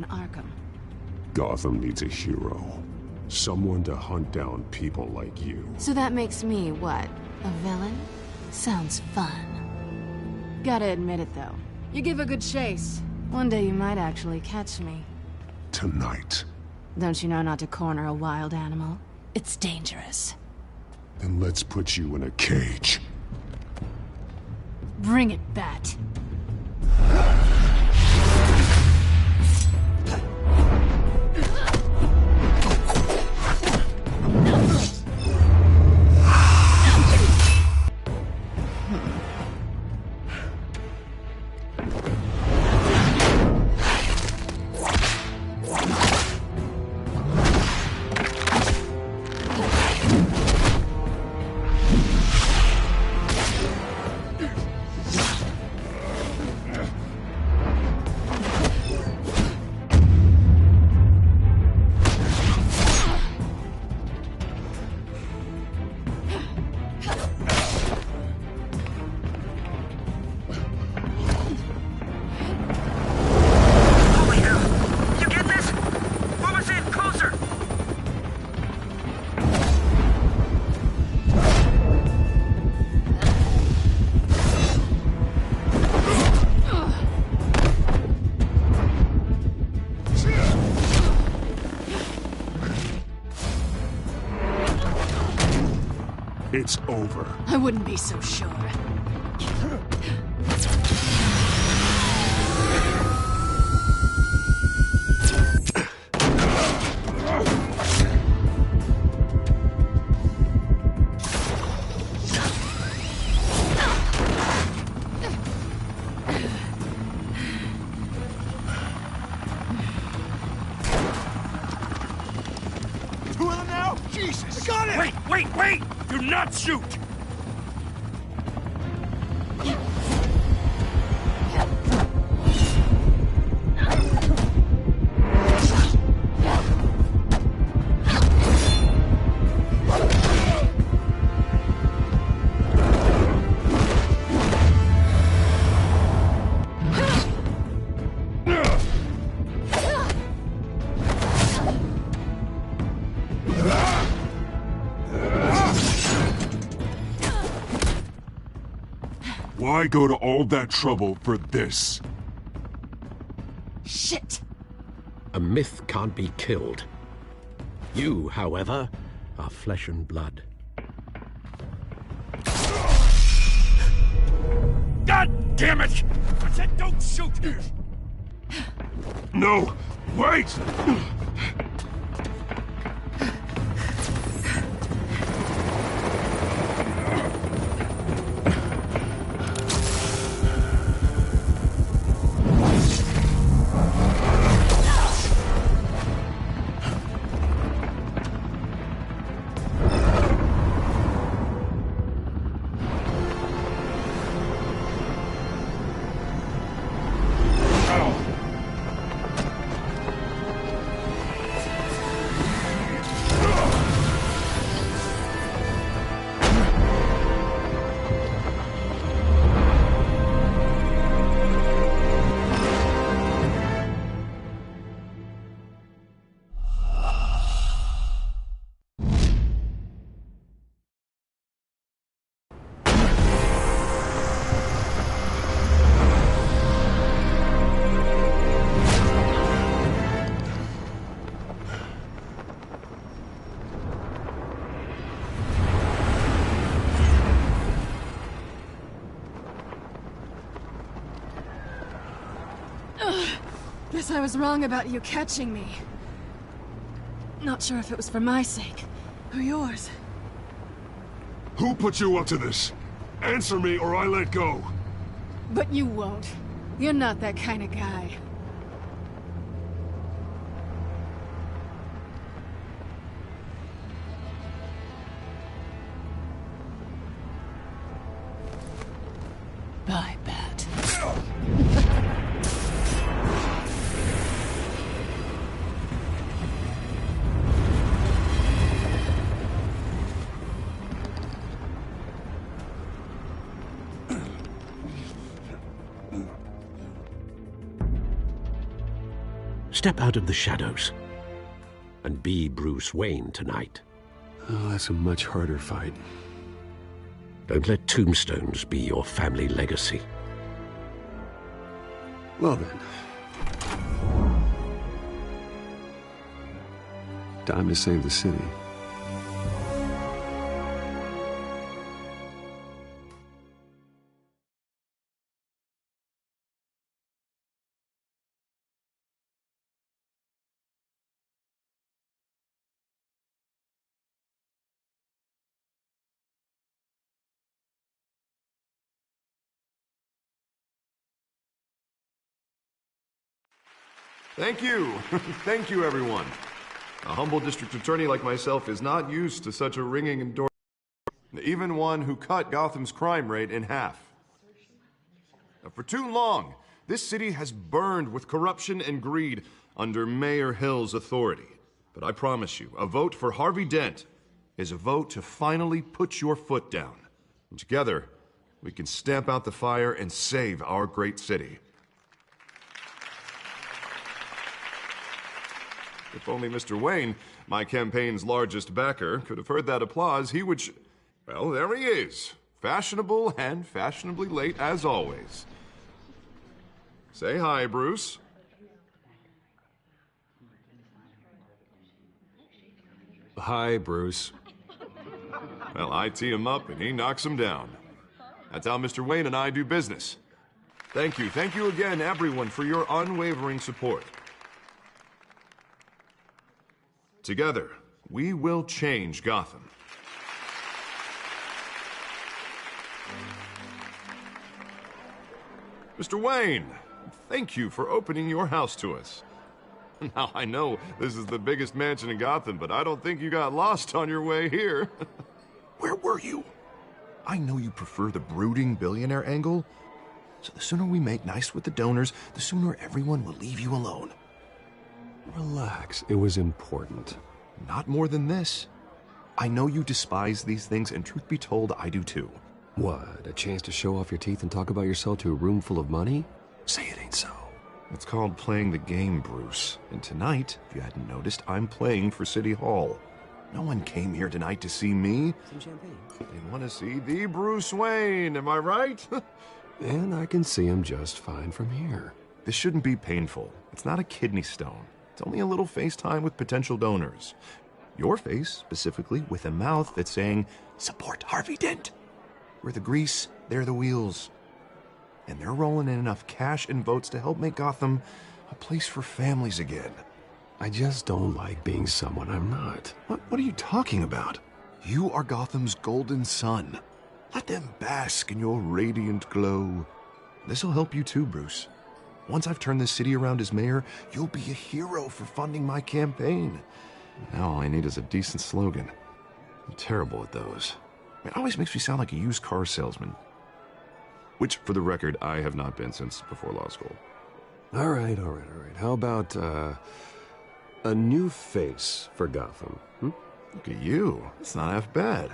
Arkham. Gotham needs a hero. Someone to hunt down people like you. So that makes me, what, a villain? Sounds fun. Gotta admit it, though. You give a good chase. One day you might actually catch me. Tonight. Don't you know not to corner a wild animal? It's dangerous. Then let's put you in a cage. Bring it, Bat. It's over. I wouldn't be so sure. Two of them now? Jesus! I got it! Wait! Do not shoot! Why go to all that trouble for this? Shit! A myth can't be killed. You, however, are flesh and blood. God damn it! I said don't shoot! No! Wait! Guess I was wrong about you catching me. Not sure if it was for my sake, or yours. Who put you up to this? Answer me or I let go. But you won't. You're not that kind of guy. Bye, Bat. Step out of the shadows and be Bruce Wayne tonight. Oh, that's a much harder fight. Don't let tombstones be your family legacy. Well then. Time to save the city. Thank you. Thank you, everyone. A humble district attorney like myself is not used to such a ringing endorsement, even one who cut Gotham's crime rate in half. For too long, this city has burned with corruption and greed under Mayor Hill's authority. But I promise you, a vote for Harvey Dent is a vote to finally put your foot down. And together, we can stamp out the fire and save our great city. If only Mr. Wayne, my campaign's largest backer, could have heard that applause, he would well, there he is. Fashionable and fashionably late as always. Say hi, Bruce. Hi, Bruce. Well, I tee him up and he knocks him down. That's how Mr. Wayne and I do business. Thank you again, everyone, for your unwavering support. Together, we will change Gotham. Mr. Wayne, thank you for opening your house to us. Now, I know this is the biggest mansion in Gotham, but I don't think you got lost on your way here. Where were you? I know you prefer the brooding billionaire angle, so the sooner we make nice with the donors, the sooner everyone will leave you alone. Relax, it was important. Not more than this. I know you despise these things, and truth be told, I do too. What, a chance to show off your teeth and talk about yourself to a room full of money? Say it ain't so. It's called playing the game, Bruce. And tonight, if you hadn't noticed, I'm playing for City Hall. No one came here tonight to see me. Some champagne. They want to see the Bruce Wayne, am I right? And I can see him just fine from here. This shouldn't be painful. It's not a kidney stone. It's only a little FaceTime with potential donors. Your face, specifically, with a mouth that's saying, support Harvey Dent. We're the grease, they're the wheels. And they're rolling in enough cash and votes to help make Gotham a place for families again. I just don't like being someone I'm not. What are you talking about? You are Gotham's golden sun. Let them bask in your radiant glow. This'll help you too, Bruce. Once I've turned this city around as mayor, you'll be a hero for funding my campaign. Now all I need is a decent slogan. I'm terrible at those. It always makes me sound like a used car salesman. Which, for the record, I have not been since before law school. All right. How about, a new face for Gotham? Look at you. That's not half bad.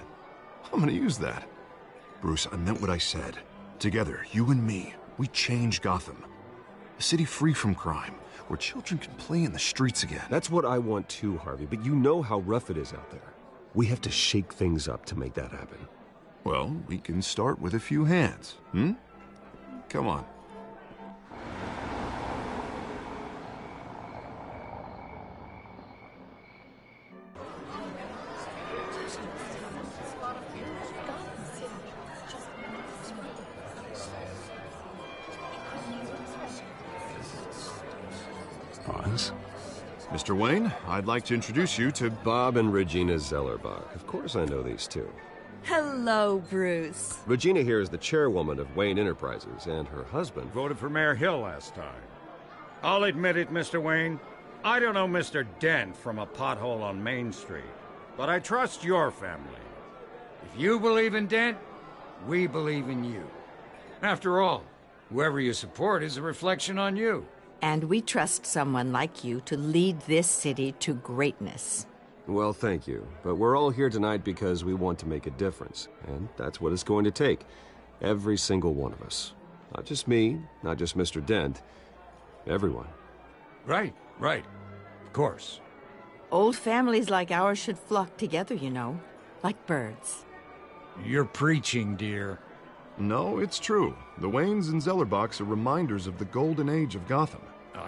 I'm gonna use that. Bruce, I meant what I said. Together, you and me, we change Gotham. A city free from crime, where children can play in the streets again. That's what I want too, Harvey, but you know how rough it is out there. We have to shake things up to make that happen. Well, we can start with a few hands, Come on. Pause. Mr. Wayne, I'd like to introduce you to Bob and Regina Zellerbach. Of course I know these two. Hello, Bruce. Regina here is the chairwoman of Wayne Enterprises, and her husband... Voted for Mayor Hill last time. I'll admit it, Mr. Wayne. I don't know Mr. Dent from a pothole on Main Street, but I trust your family. If you believe in Dent, we believe in you. After all, whoever you support is a reflection on you. And we trust someone like you to lead this city to greatness. Well, thank you. But we're all here tonight because we want to make a difference. And that's what it's going to take. Every single one of us. Not just me, not just Mr. Dent. Everyone. Right. Of course. Old families like ours should flock together, you know, like birds. You're preaching, dear. No, it's true. The Waynes and Zellerbachs are reminders of the golden age of Gotham.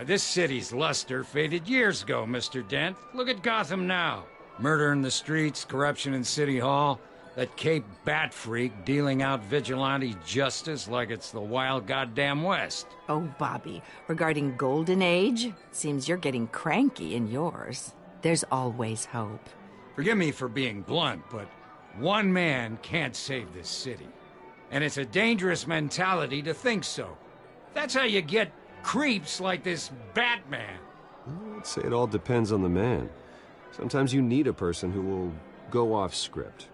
This city's luster faded years ago, Mr. Dent. Look at Gotham now. Murder in the streets, corruption in City Hall, that Cape Bat freak dealing out vigilante justice like it's the wild goddamn West. Oh, Bobby, regarding Golden Age, seems you're getting cranky in yours. There's always hope. Forgive me for being blunt, but one man can't save this city. And it's a dangerous mentality to think so. That's how you get creeps like this Batman. I'd say it all depends on the man. Sometimes you need a person who will go off script.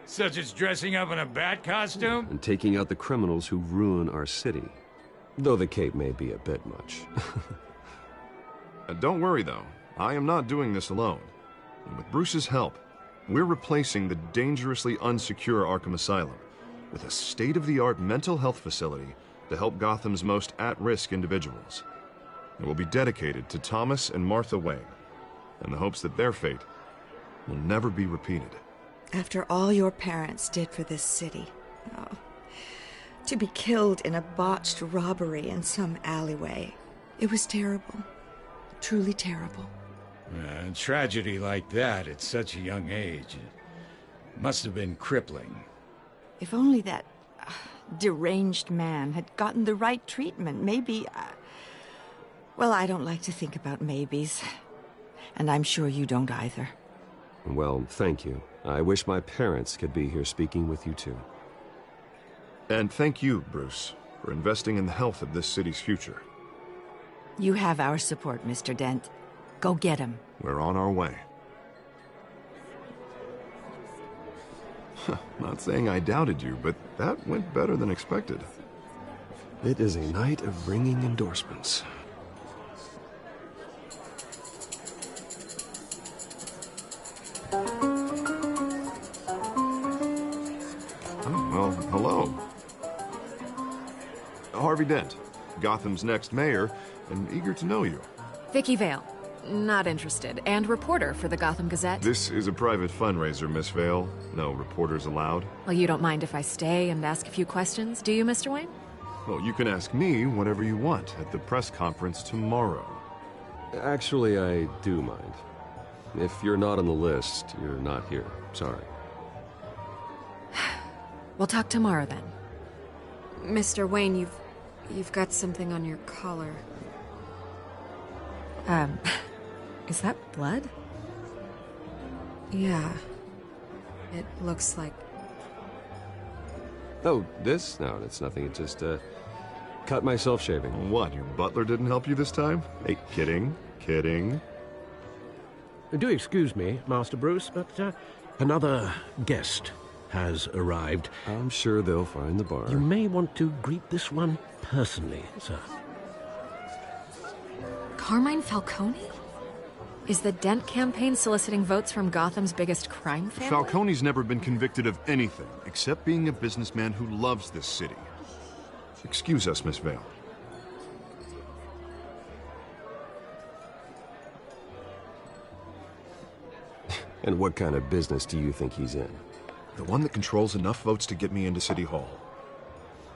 Such as dressing up in a bat costume? And taking out the criminals who ruin our city. Though the cape may be a bit much. Don't worry, though. I am not doing this alone. And with Bruce's help, we're replacing the dangerously unsecure Arkham Asylum with a state-of-the-art mental health facility to help Gotham's most at-risk individuals. It will be dedicated to Thomas and Martha Wayne, in the hopes that their fate will never be repeated. After all your parents did for this city, to be killed in a botched robbery in some alleyway, it was terrible. Truly terrible. A tragedy like that at such a young age, it must have been crippling. If only that deranged man had gotten the right treatment, maybe... well, I don't like to think about maybes. And I'm sure you don't either. Well, thank you. I wish my parents could be here speaking with you too. And thank you, Bruce, for investing in the health of this city's future. You have our support, Mr. Dent. Go get him. We're on our way. Not saying I doubted you, but that went better than expected. It is a night of ringing endorsements. Well, hello. Harvey Dent, Gotham's next mayor, and eager to know you. Vicky Vale. Not interested. And reporter for the Gotham Gazette. This is a private fundraiser, Miss Vale. No reporters allowed. Well, you don't mind if I stay and ask a few questions, do you, Mr. Wayne? Well, you can ask me whatever you want at the press conference tomorrow. Actually, I do mind. If you're not on the list, you're not here. Sorry. We'll talk tomorrow then. Mr. Wayne, you've got something on your collar. Is that blood? Yeah. It looks like... Oh, this? No, it's nothing. It just, cut myself shaving. What, your butler didn't help you this time? Hey, kidding. Do excuse me, Master Bruce, but another guest has arrived. I'm sure they'll find the bar. You may want to greet this one personally, sir. Carmine Falcone? Is the Dent campaign soliciting votes from Gotham's biggest crime family? Falcone's never been convicted of anything except being a businessman who loves this city. Excuse us, Miss Vale. And what kind of business do you think he's in? The one that controls enough votes to get me into City Hall.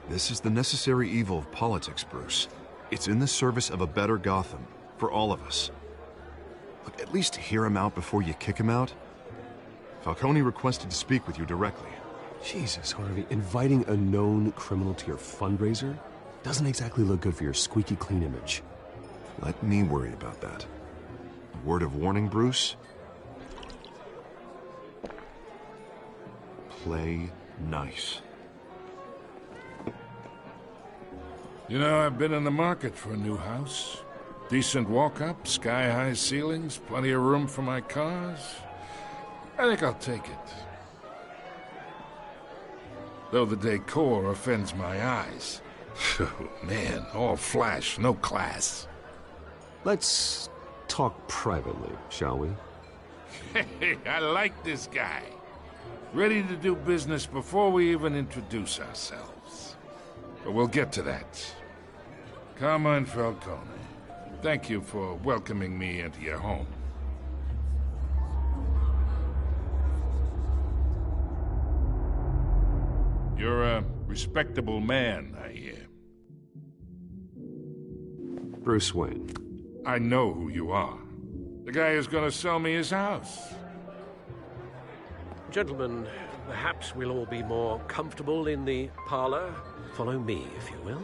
This is the necessary evil of politics, Bruce. It's in the service of a better Gotham, for all of us. Look, at least hear him out before you kick him out. Falcone requested to speak with you directly. Jesus, Harvey, inviting a known criminal to your fundraiser doesn't exactly look good for your squeaky clean image. Let me worry about that. A word of warning, Bruce? Play nice. You know, I've been in the market for a new house. Decent walk-up, sky-high ceilings, plenty of room for my cars. I think I'll take it. Though the decor offends my eyes. Oh, man, all flash, no class. Let's talk privately, shall we? Hey, I like this guy. Ready to do business before we even introduce ourselves. But we'll get to that. Carmine Falcone. Thank you for welcoming me into your home. You're a respectable man, I hear. Bruce Wayne. I know who you are. The guy who's gonna sell me his house. Gentlemen, perhaps we'll all be more comfortable in the parlor. Follow me, if you will.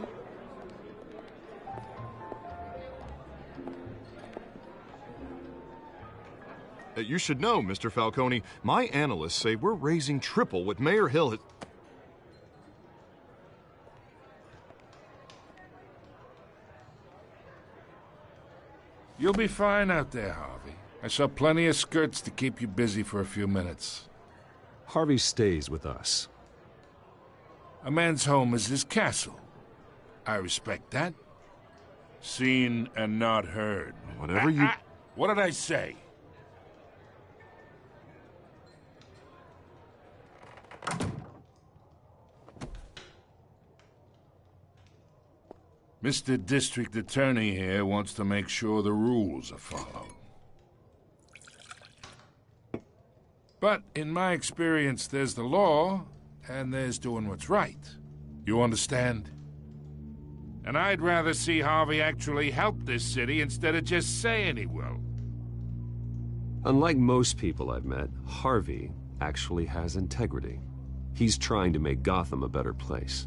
You should know, Mr. Falcone, my analysts say we're raising triple what Mayor Hill has... You'll be fine out there, Harvey. I saw plenty of skirts to keep you busy for a few minutes. Harvey stays with us. A man's home is his castle. I respect that. Seen and not heard. Whatever you... What did I say? Mr. District Attorney here wants to make sure the rules are followed. But in my experience, there's the law, and there's doing what's right. You understand? And I'd rather see Harvey actually help this city instead of just saying he will. Unlike most people I've met, Harvey actually has integrity. He's trying to make Gotham a better place.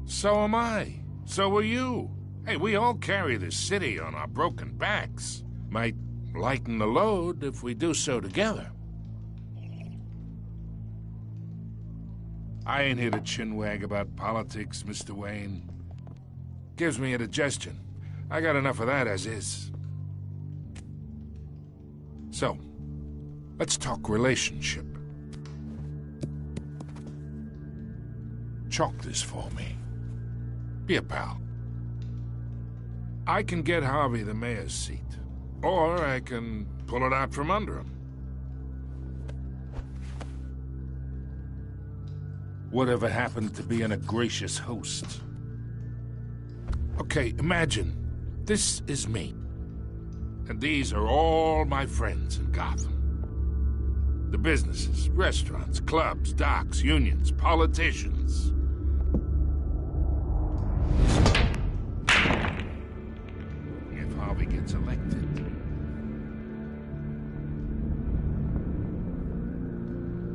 So am I. So are you. Hey, we all carry this city on our broken backs. Might lighten the load if we do so together. I ain't here to chinwag about politics, Mr. Wayne. Gives me indigestion. I got enough of that as is. So, let's talk relationship. Chalk this for me. Be a pal. I can get Harvey the mayor's seat, or I can pull it out from under him. Whatever happened to being a gracious host? Okay, imagine, this is me. And these are all my friends in Gotham. The businesses, restaurants, clubs, docks, unions, politicians. If Harvey gets elected.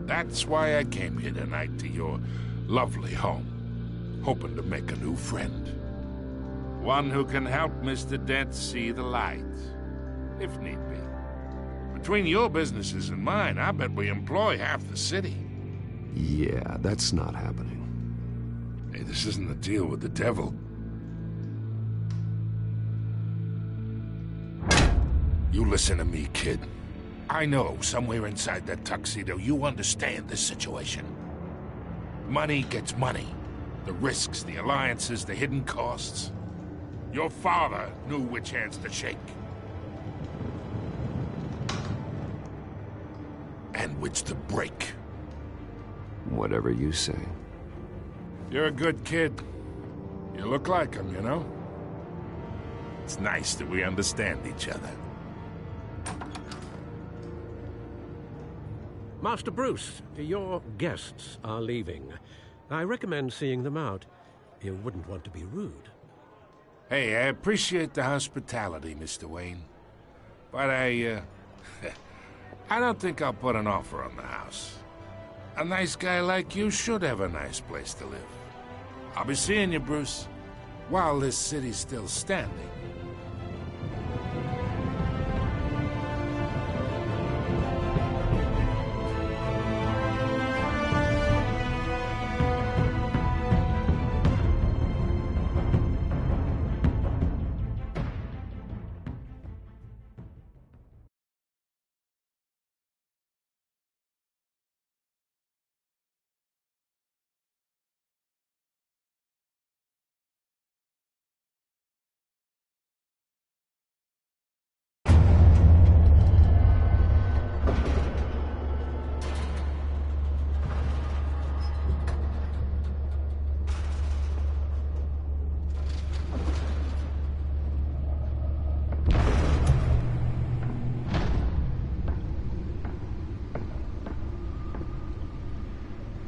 That's why I came here tonight to your lovely home, hoping to make a new friend. One who can help Mr. Dent see the light, if need be. Between your businesses and mine, I bet we employ half the city. Yeah, that's not happening. Hey, this isn't a deal with the devil. You listen to me, kid. I know somewhere inside that tuxedo you understand this situation. Money gets money. The risks, the alliances, the hidden costs. Your father knew which hands to shake. And which to break. Whatever you say. You're a good kid. You look like him, you know? It's nice that we understand each other. Master Bruce, your guests are leaving. I recommend seeing them out. You wouldn't want to be rude. Hey, I appreciate the hospitality, Mr. Wayne. But I don't think I'll put an offer on the house. A nice guy like you should have a nice place to live. I'll be seeing you, Bruce, while this city's still standing.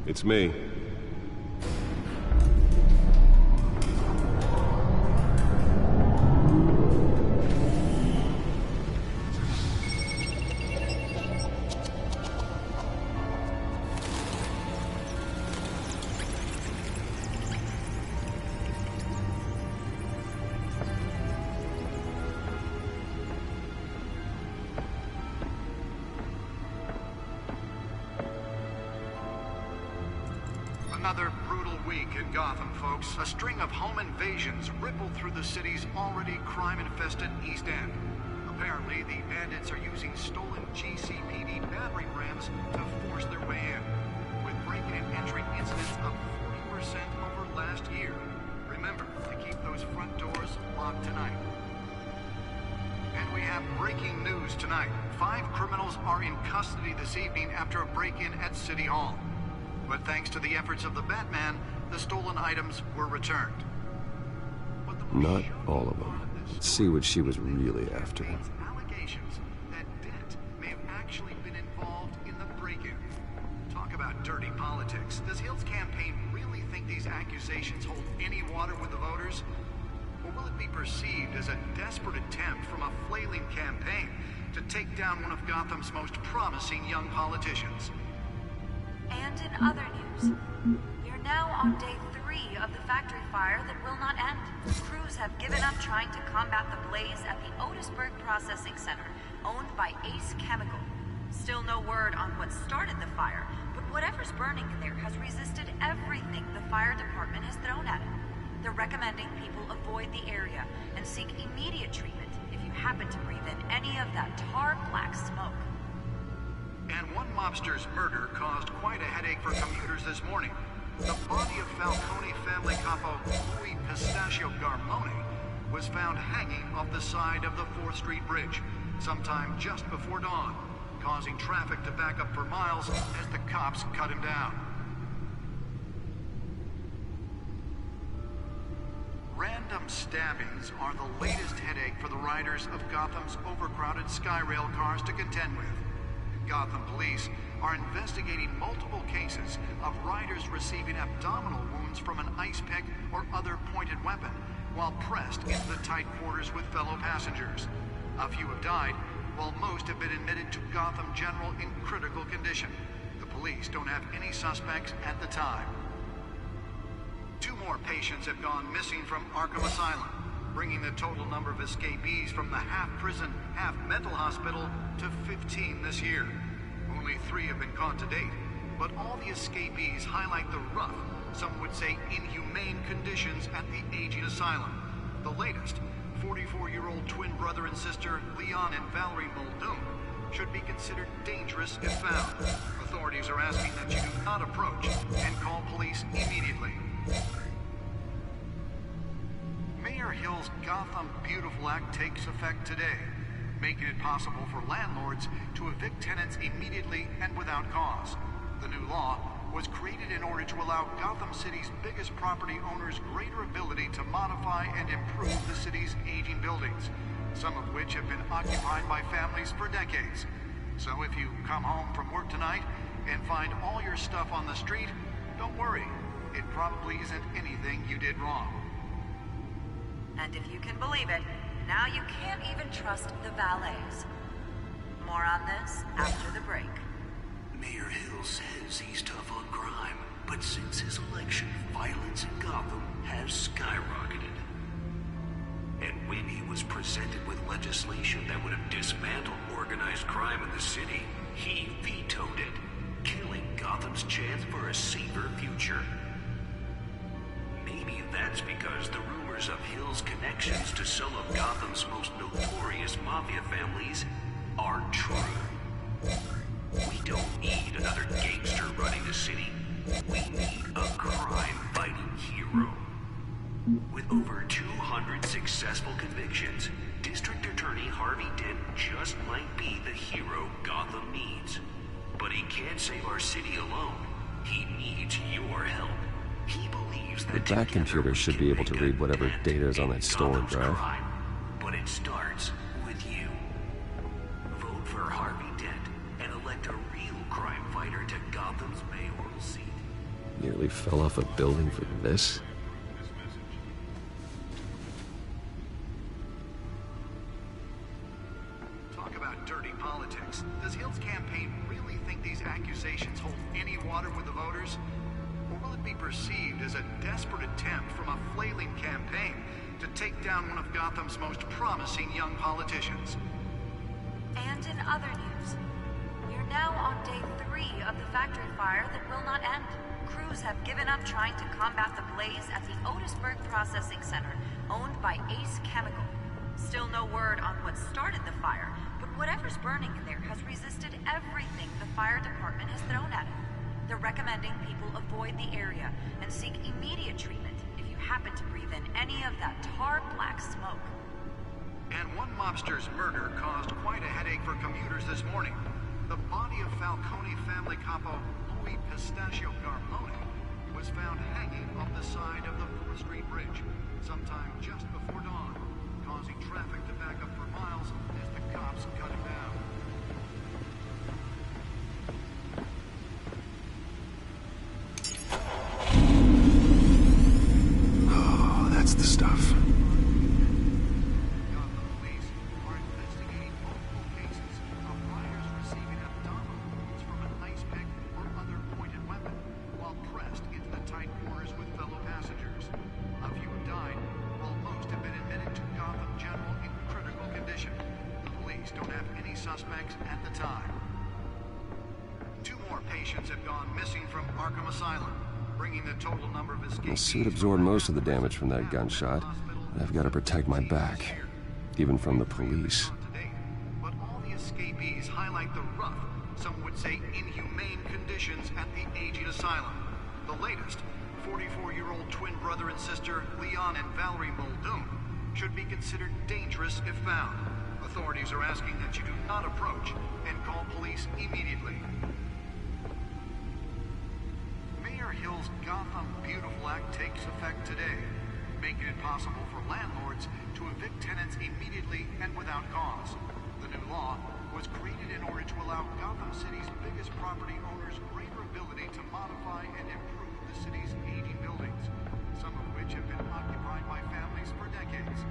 It's me. Another brutal week in Gotham, folks. A string of home invasions rippled through the city's already crime-infested East End. Apparently, the bandits are using stolen GCPD battering rams to force their way in, with break-in and entry incidents up 40% over last year. Remember to keep those front doors locked tonight. And we have breaking news tonight. 5 criminals are in custody this evening after a break-in at City Hall. But thanks to the efforts of the Batman, the stolen items were returned. Not all of them. Let's see what she was really after. Allegations that Dent may have actually been involved in the break-in. Talk about dirty politics. Does Hill's campaign really think these accusations hold any water with the voters? Or will it be perceived as a desperate attempt from a flailing campaign to take down one of Gotham's most promising young politicians? And in other news, we're now on day 3 of the factory fire that will not end. Crews have given up trying to combat the blaze at the Otisburg Processing Center, owned by Ace Chemical. Still no word on what started the fire, but whatever's burning in there has resisted everything the fire department has thrown at it. They're recommending people avoid the area and seek immediate treatment if you happen to breathe in any of that tar black smoke. And one mobster's murder caused quite a headache for commuters this morning. The body of Falcone family capo Louis Pistachio Garmone was found hanging off the side of the 4th Street Bridge sometime just before dawn, causing traffic to back up for miles as the cops cut him down. Random stabbings are the latest headache for the riders of Gotham's overcrowded Skyrail cars to contend with. Gotham police are investigating multiple cases of riders receiving abdominal wounds from an ice pick or other pointed weapon while pressed into the tight quarters with fellow passengers. A few have died, while most have been admitted to Gotham General in critical condition. The police don't have any suspects at the time. 2 more patients have gone missing from Arkham Asylum, bringing the total number of escapees from the half-prison, half-mental hospital to 15 this year. Only 3 have been caught to date, but all the escapees highlight the rough, some would say inhumane conditions at the aging asylum. The latest, 44-year-old twin brother and sister Leon and Valerie Muldoon, should be considered dangerous if found. Authorities are asking that you do not approach and call police immediately. Mayor Hill's Gotham Beautiful Act takes effect today, making it possible for landlords to evict tenants immediately and without cause. The new law was created in order to allow Gotham City's biggest property owners greater ability to modify and improve the city's aging buildings, some of which have been occupied by families for decades. So if you come home from work tonight and find all your stuff on the street, don't worry. It probably isn't anything you did wrong. And if you can believe it, now you can't even trust the valets. More on this after the break. Mayor Hill says he's tough on crime, but since his election, violence in Gotham has skyrocketed. And when he was presented with legislation that would have dismantled organized crime in the city, he vetoed it, killing Gotham's chance for a safer future. Maybe that's because the rumors of Hill's connections to some of Gotham's most notorious mafia families aren't true. We don't need another gangster running the city. We need a crime-fighting hero. With over 200 successful convictions, District Attorney Harvey Dent just might be the hero Gotham needs. But he can't save our city alone. He needs your help. He believes that the Bat computer should be able to read whatever data is on that stolen drive. Crime. But it starts with you. Vote for Harvey Dent and elect a real crime fighter to Gotham's mayoral seat. Nearly fell off a building for this? Talk about dirty politics. Does Hill's campaign really think these accusations hold any water with the voters? Or will it be perceived as a desperate attempt from a flailing campaign to take down one of Gotham's most promising young politicians? And in other news, we're now on day 3 of the factory fire that will not end. Crews have given up trying to combat the blaze at the Otisburg Processing Center, owned by Ace Chemical. Still no word on what started the fire, but whatever's burning in there has resisted everything the fire department has thrown at it. They're recommending people avoid the area and seek immediate treatment if you happen to breathe in any of that tar black smoke. And one mobster's murder caused quite a headache for commuters this morning. The body of Falcone family capo Louis Pistachio Garmone was found hanging off the side of the 4th Street Bridge sometime just before dawn, causing traffic to back up for miles as the cops cut him down. Oh, that's the stuff. Suspects at the time. 2 more patients have gone missing from Arkham Asylum, bringing the total number of escapees. The suit absorbed most of the damage from that gunshot, and I've got to protect my back, even from the police. But all the escapees highlight the rough, some would say inhumane conditions at the aging asylum. The latest, 44-year-old twin brother and sister Leon and Valerie Muldoon, should be considered dangerous if found. Authorities are asking that you do not approach and call police immediately. Mayor Hill's Gotham Beautiful Act takes effect today, making it possible for landlords to evict tenants immediately and without cause. The new law was created in order to allow Gotham City's biggest property owners greater ability to modify and improve the city's aging buildings, some of which have been occupied by families for decades.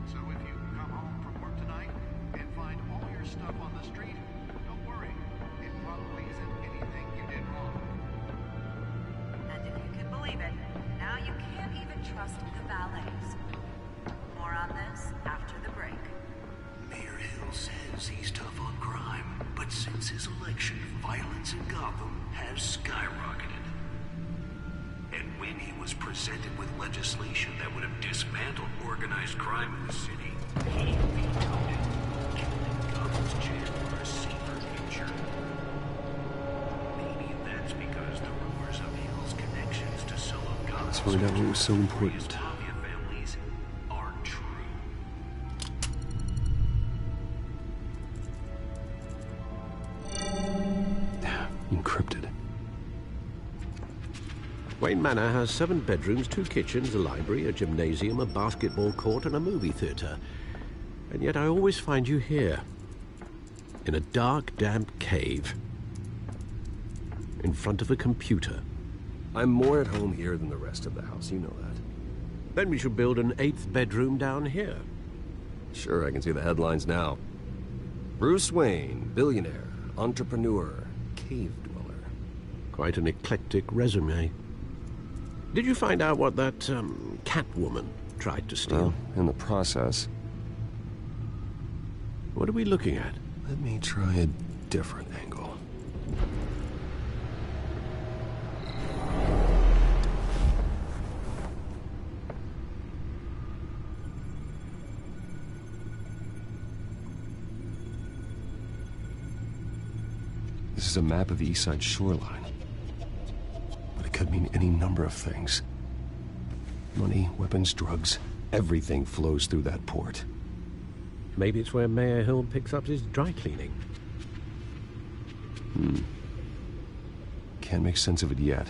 So if you come home from work tonight and find all your stuff on the street, don't worry. It probably isn't anything you did wrong. And if you can believe it, now you can't even trust the valets. More on this after the break. Mayor Hill says he's tough on crime, but since his election, violence in Gotham has skyrocketed. And when he was presented with legislation that would have dismantled organized crime in the city, he vetoed it, killing Gotham's chance for a safer future. Maybe that's because the rumors of Hill's connections to some of Gotham's That's why that was so important. mafia families aren't true. Encrypted. Wayne Manor has 7 bedrooms, 2 kitchens, a library, a gymnasium, a basketball court, and a movie theater. And yet I always find you here, in a dark, damp cave, in front of a computer. I'm more at home here than the rest of the house, you know that. Then we should build an 8th bedroom down here. Sure, I can see the headlines now. Bruce Wayne, billionaire, entrepreneur, cave dweller. Quite an eclectic resume. Did you find out what that, Catwoman tried to steal? Well, in the process. What are we looking at? Let me try a different angle. This is a map of the East Side shoreline. But it could mean any number of things. Money, weapons, drugs, everything flows through that port. Maybe it's where Mayor Hill picks up his dry cleaning. Can't make sense of it yet.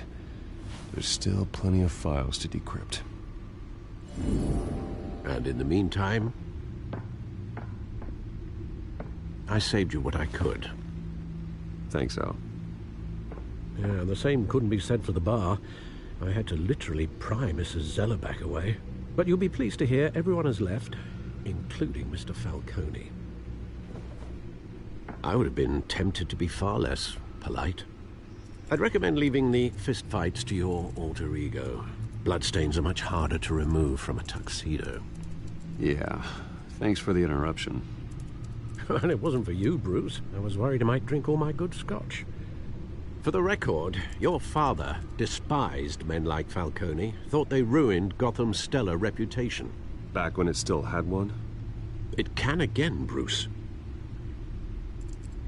There's still plenty of files to decrypt. And in the meantime, I saved you what I could. Thanks, Al. Yeah, the same couldn't be said for the bar. I had to literally pry Mrs. Zellerback away. But you'll be pleased to hear everyone has left, including Mr. Falcone. I would have been tempted to be far less polite. I'd recommend leaving the fistfights to your alter ego. Bloodstains are much harder to remove from a tuxedo. Yeah, thanks for the interruption. And it wasn't for you, Bruce. I was worried I might drink all my good scotch. For the record, your father despised men like Falcone, thought they ruined Gotham's stellar reputation. Back when it still had one? It can again, Bruce.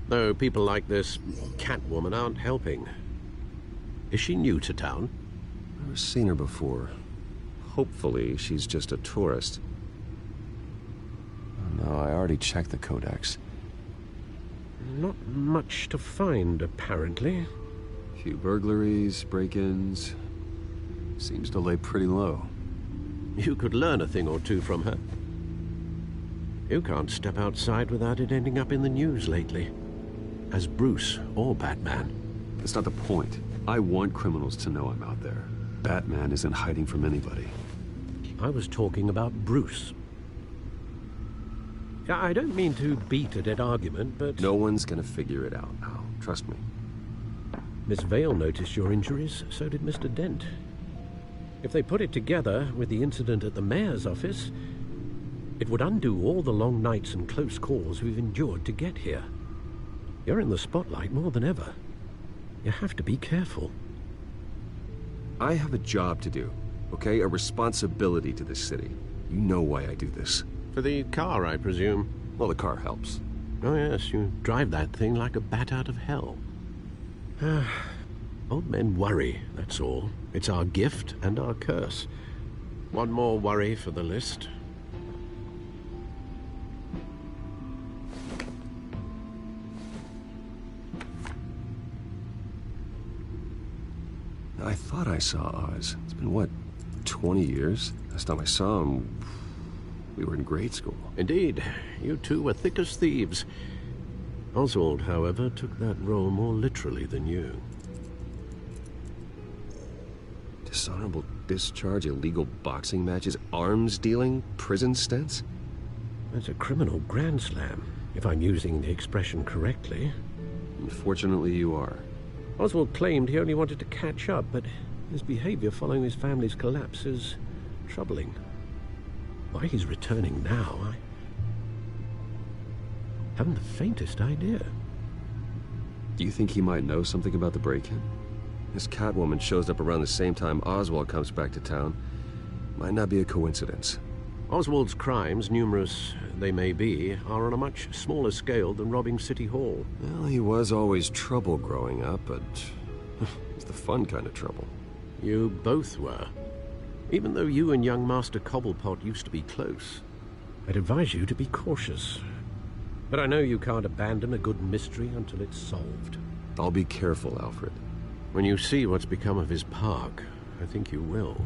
Though people like this Catwoman aren't helping. Is she new to town? Never seen her before. Hopefully, she's just a tourist. Oh, no, I already checked the codex. Not much to find, apparently. Few burglaries, break-ins. Seems to lay pretty low. You could learn a thing or two from her. You can't step outside without it ending up in the news lately. As Bruce or Batman. That's not the point. I want criminals to know I'm out there. Batman isn't hiding from anybody. I was talking about Bruce. I don't mean to beat a dead argument, but... No one's gonna figure it out now. Trust me. Miss Vale noticed your injuries, so did Mr. Dent. If they put it together with the incident at the mayor's office, it would undo all the long nights and close calls we've endured to get here. You're in the spotlight more than ever. You have to be careful. I have a job to do, okay? A responsibility to this city. You know why I do this. For the car, I presume. Well, the car helps. Oh, yes, you drive that thing like a bat out of hell. Old men worry, that's all. It's our gift and our curse. One more worry for the list. I thought I saw Oz. It's been, what, 20 years? Last time I saw him, we were in grade school. Indeed. You two were thick as thieves. Oswald, however, took that role more literally than you. Dishonorable discharge, illegal boxing matches, arms dealing, prison stints? That's a criminal grand slam, if I'm using the expression correctly. Unfortunately, you are. Oswald claimed he only wanted to catch up, but his behavior following his family's collapse is troubling. Why he's returning now, I haven't the faintest idea. Do you think he might know something about the break-in? This Catwoman shows up around the same time Oswald comes back to town. Might not be a coincidence. Oswald's crimes, numerous they may be, are on a much smaller scale than robbing City Hall. Well, he was always trouble growing up, but it's the fun kind of trouble. You both were. Even though you and young Master Cobblepot used to be close, I'd advise you to be cautious. But I know you can't abandon a good mystery until it's solved. I'll be careful, Alfred. When you see what's become of his park, I think you will.